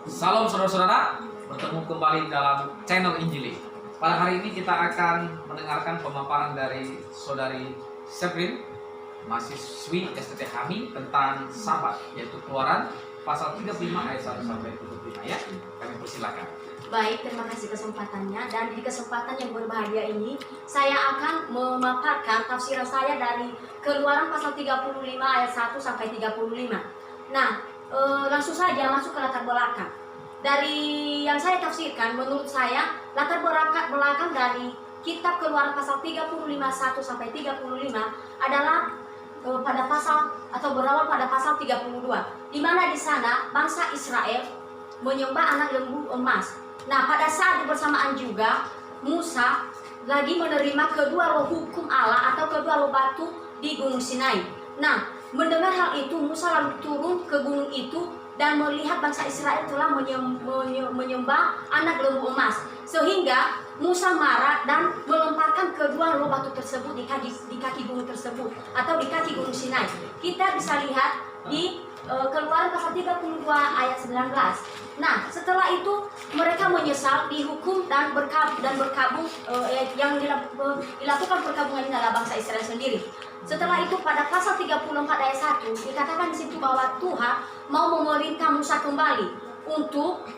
Salam saudara-saudara, bertemu kembali dalam channel Injili. Pada hari ini kita akan mendengarkan pemaparan dari saudari Seprin, mahasiswi STT HAMI tentang Sabat, yaitu Keluaran pasal 35 ayat 1 sampai 25 ya. Kami persilakan. Baik, terima kasih kesempatannya. Dan di kesempatan yang berbahagia ini, saya akan memaparkan tafsiran saya dari Keluaran pasal 35 ayat 1 sampai 35. Nah, langsung saja masuk ke latar belakang. Dari yang saya tafsirkan, menurut saya latar belakang dari kitab Keluaran pasal 35 1 sampai 35 adalah pada pasal atau berawal pada pasal 32, di mana di sana bangsa Israel menyembah anak lembu emas. Nah, pada saat bersamaan juga Musa lagi menerima kedua roh hukum Allah atau kedua roh batu di Gunung Sinai. Nah, mendengar hal itu, Musa lalu turun ke gunung itu dan melihat bangsa Israel telah menyembah anak lembu emas. Sehingga Musa marah dan melemparkan kedua roh batu tersebut di kaki gunung tersebut atau di kaki gunung Sinai. Kita bisa lihat di Keluaran pasal 32 ayat 19. Nah, setelah itu mereka menyesal, dihukum dan berkabung yang dilakukan perkabungan ini adalah bangsa Israel sendiri. Setelah itu pada pasal 34 ayat 1 dikatakan di situ bahwa Tuhan mau memerintah Musa kembali untuk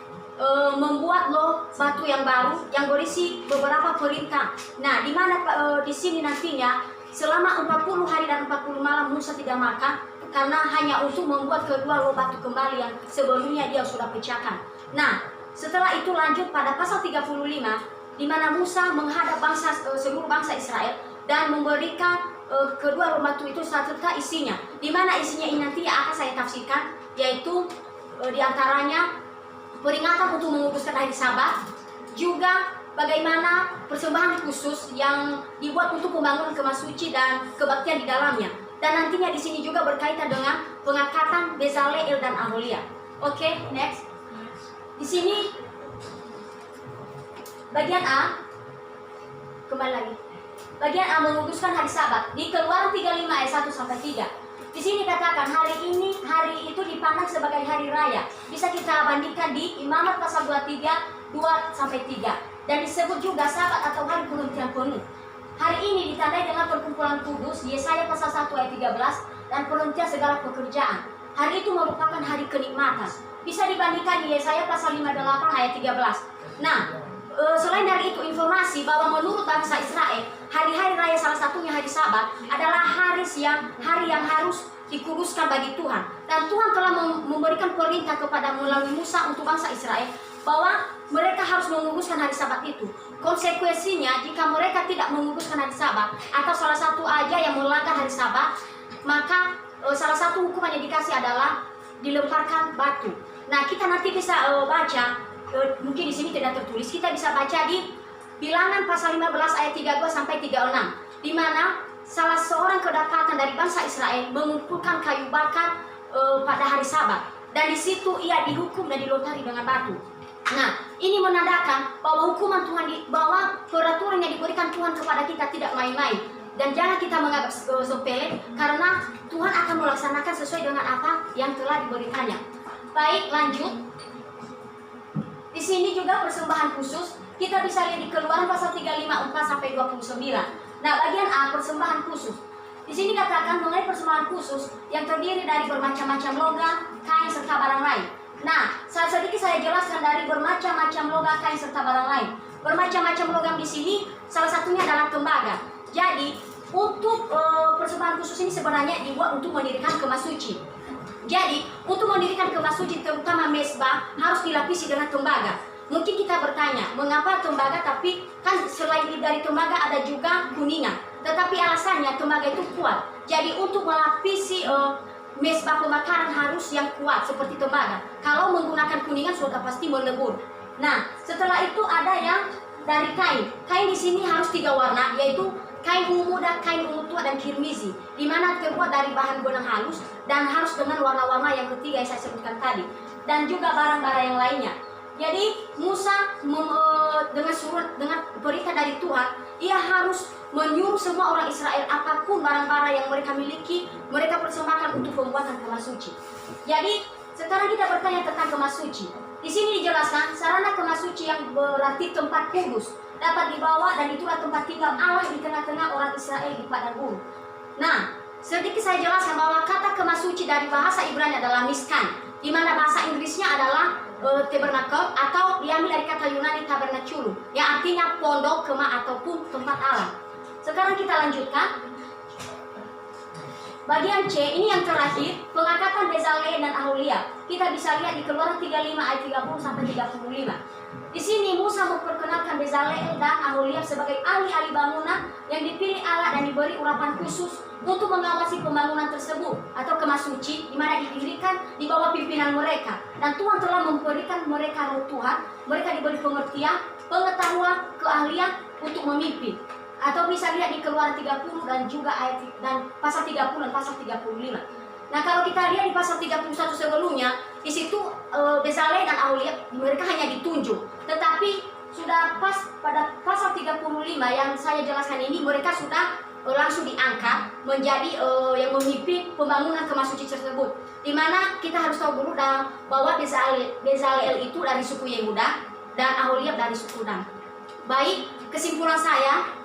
membuat loh batu yang baru yang berisi beberapa perintah. Nah, di mana di sini nantinya selama 40 hari dan 40 malam Musa tidak makan karena hanya untuk membuat kedua loh batu kembali yang sebelumnya dia sudah pecahkan. Nah, setelah itu lanjut pada pasal 35 di mana Musa menghadap seluruh bangsa Israel dan memberikan kedua roh batu itu serta isinya. Di mana isinya ini nanti akan saya tafsirkan, yaitu diantaranya peringatan untuk menguduskan hari Sabat, juga bagaimana persembahan khusus yang dibuat untuk pembangunan kemah suci dan kebaktian di dalamnya. Dan nantinya di sini juga berkaitan dengan pengangkatan Bezaleel dan Aholia. Oke, next. Di sini bagian A, kembali lagi. Bagian A menguduskan hari Sabat di Keluaran 35 ayat 1 sampai 3. Di sini katakan hari itu dipandang sebagai hari raya. Bisa kita bandingkan di Imamat pasal 23 2 sampai 3. Dan disebut juga Sabat atau hari penghentian penuh. Hari ini ditandai dengan perkumpulan kudus di Yesaya pasal 1 ayat 13 dan penghentian segala pekerjaan. Hari itu merupakan hari kenikmatan. Bisa dibandingkan di Yesaya pasal 58 ayat 13. Nah, selain dari itu informasi bahwa menurut bangsa Israel, hari-hari raya salah satunya hari Sabat adalah hari yang harus dikuduskan bagi Tuhan. Dan Tuhan telah memberikan perintah kepada melalui Musa untuk bangsa Israel bahwa mereka harus menguduskan hari Sabat itu. Konsekuensinya jika mereka tidak menguduskan hari Sabat atau salah satu aja yang melanggar hari Sabat, maka salah satu hukuman yang dikasih adalah dilemparkan batu. Nah, kita nanti bisa baca, mungkin di sini tidak tertulis, kita bisa baca di Bilangan pasal 15 ayat 32 sampai 36, di mana salah seorang kedapatan dari bangsa Israel mengumpulkan kayu bakar pada hari Sabat, dan di situ ia dihukum dan dilontari dengan batu. Nah, ini menandakan bahwa hukuman Tuhan, bahwa peraturan yang diberikan Tuhan kepada kita tidak main-main. Dan jangan kita menganggap sepele, karena Tuhan akan melaksanakan sesuai dengan apa yang telah diberikannya. Baik, lanjut. Di sini juga persembahan khusus, kita bisa lihat di Keluaran pasal 35 4 sampai 29. Nah, bagian A persembahan khusus. Di sini katakan mengenai persembahan khusus yang terdiri dari bermacam-macam logam, kain serta barang lain. Nah, sedikit saya jelaskan dari bermacam-macam logam, kain serta barang lain. Bermacam-macam logam di sini salah satunya adalah tembaga. Jadi, untuk persembahan khusus ini sebenarnya dibuat untuk mendirikan kemah suci. Jadi, untuk mendirikan kemah suci terutama mezbah harus dilapisi dengan tembaga. Mungkin kita bertanya, mengapa tembaga, tapi kan selain dari tembaga ada juga kuningan. Tetapi alasannya tembaga itu kuat. Jadi, untuk melapisi mezbah pembakaran harus yang kuat seperti tembaga. Kalau menggunakan kuningan sudah pasti melebur. Nah, setelah itu ada yang dari kain. Kain di sini harus 3 warna, yaitu kain ungu muda, kain ungu tua, dan kirmizi, di mana terbuat dari bahan benang halus dan harus dengan warna-warna yang ketiga yang saya sebutkan tadi, dan juga barang-barang yang lainnya. Jadi Musa dengan perintah dari Tuhan, ia harus menyuruh semua orang Israel apapun barang-barang yang mereka miliki, mereka persembahkan untuk pembuatan kemah suci. Jadi sekarang kita bertanya tentang kemah suci. Di sini kemah suci yang berarti tempat kudus dapat dibawa, dan itulah tempat tinggal Allah di tengah-tengah orang Israel di padang gurun. Nah, sedikit saya jelaskan bahwa kata kemah suci dari bahasa Ibrani adalah miskan, di mana bahasa Inggrisnya adalah tabernacle, atau diambil dari kata Yunani tabernaculum, yang artinya pondok, kemah, ataupun tempat Allah. Sekarang kita lanjutkan. Bagian C, ini yang terakhir, pengangkatan Bezalel dan Aholiab. Kita bisa lihat di Keluaran 35 ayat 30 sampai 35. Di sini Musa memperkenalkan Bezalel dan Aholiab sebagai ahli-ahli bangunan yang dipilih Allah dan diberi urapan khusus untuk mengawasi pembangunan tersebut atau kemah suci, di mana didirikan di bawah pimpinan mereka. Dan Tuhan telah memberikan mereka roh Tuhan, mereka diberi pengertian, pengetahuan, keahlian untuk memimpin. Atau bisa lihat di Keluaran 30 dan juga ayat dan pasal 30 dan pasal 35. Nah, kalau kita lihat di pasal 31 sebelumnya, di situ Bezalel dan Aholiab mereka hanya ditunjuk. Tetapi sudah pas pada pasal 35 yang saya jelaskan ini, mereka sudah langsung diangkat menjadi yang memimpin pembangunan kemah suci tersebut. Di mana kita harus tahu dulu bahwa Bezalel itu dari suku Yehuda dan Aholiab dari suku Dan. Baik, kesimpulan saya,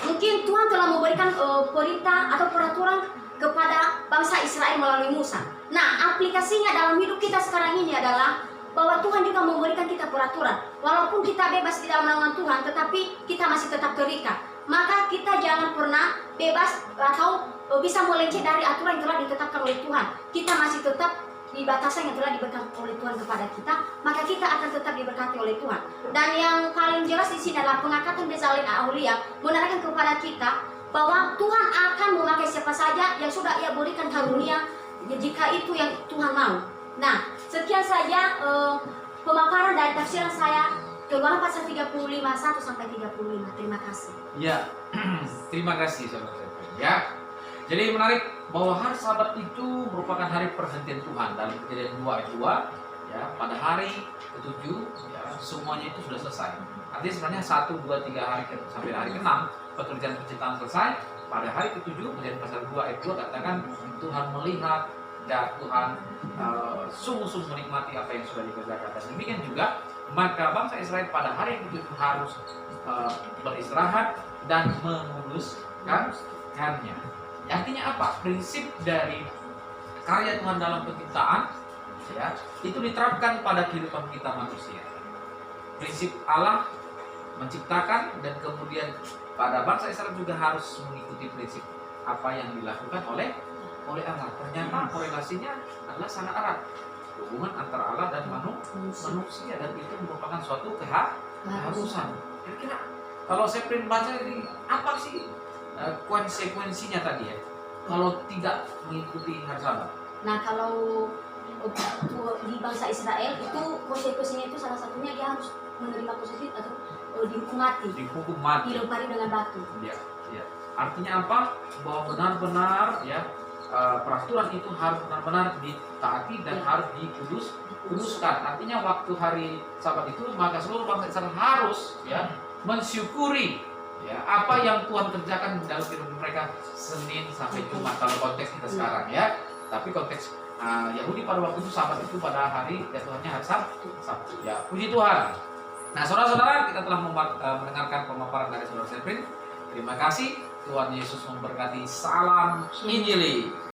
mungkin Tuhan telah memberikan perintah atau peraturan kepada bangsa Israel melalui Musa. Nah, aplikasinya dalam hidup kita sekarang ini adalah bahwa Tuhan juga memberikan kita peraturan. Walaupun kita bebas di dalam naungan Tuhan, tetapi kita masih tetap terikat. Maka kita jangan pernah bebas atau bisa melenceng dari aturan yang telah ditetapkan oleh Tuhan. Kita masih tetap di batasan yang telah diberikan oleh Tuhan kepada kita, maka kita akan tetap diberkati oleh Tuhan. Dan yang paling jelas di sini adalah pengangkatan Bezalel dan Aholiab menerangkan kepada kita bahwa Tuhan akan memakai siapa saja yang sudah Ia berikan karunia, jika itu yang Tuhan mau. Nah, sekian saja pemaparan dari tafsiran saya Keluaran pasal 35 1 sampai 35. Terima kasih. Ya, terima kasih saudara-saudara. Ya, jadi menarik bahwa hari Sabat itu merupakan hari perhentian Tuhan dalam Kejadian 2 ayat 2. Ya, pada hari ke-7 ya, semuanya itu sudah selesai. Artinya sebenarnya 1, 2, 3 hari sampai hari ke-6 pekerjaan penciptaan selesai. Pada hari ke-7 Kejadian pasal 2 ayat 2 katakan Tuhan melihat dan Tuhan sungguh-sungguh menikmati apa yang sudah dikerjakan. Dan demikian juga maka bangsa Israel pada hari yang ke-7 harus beristirahat dan menguduskannya. Artinya apa? Prinsip dari karya Tuhan dalam penciptaan ya, itu diterapkan pada kehidupan kita manusia. Prinsip Allah menciptakan dan kemudian pada bangsa Israel juga harus mengikuti prinsip apa yang dilakukan oleh Allah. Ternyata korelasinya adalah sangat erat. Hubungan antara Allah dan manusia, dan itu merupakan suatu keharusan. Kira-kira kalau saya baca ini apa sih konsekuensinya tadi ya kalau tidak mengikuti hari Sabat? Nah, kalau di bangsa Israel itu konsekuensinya itu salah satunya dia harus menerima konsekuensi atau dihukum mati. Dihukum mati. Dilempari dengan batu. Ya, ya. Artinya apa? Bahwa benar-benar ya peraturan itu harus benar-benar ditaati dan harus dikuduskan. Artinya waktu hari Sabat itu maka seluruh bangsa Israel harus ya mensyukuri ya apa yang Tuhan kerjakan dalam kehidupan mereka Senin sampai Jumat kalau konteks kita sekarang ya. Tapi konteks Yahudi pada waktu itu Sabat itu pada hari jatuhannya hari Sabtu. Ya, puji Tuhan. Nah, saudara-saudara, kita telah mendengarkan pemaparan dari saudara Seprin. Terima kasih. Tuhan Yesus memberkati. Salam Injili.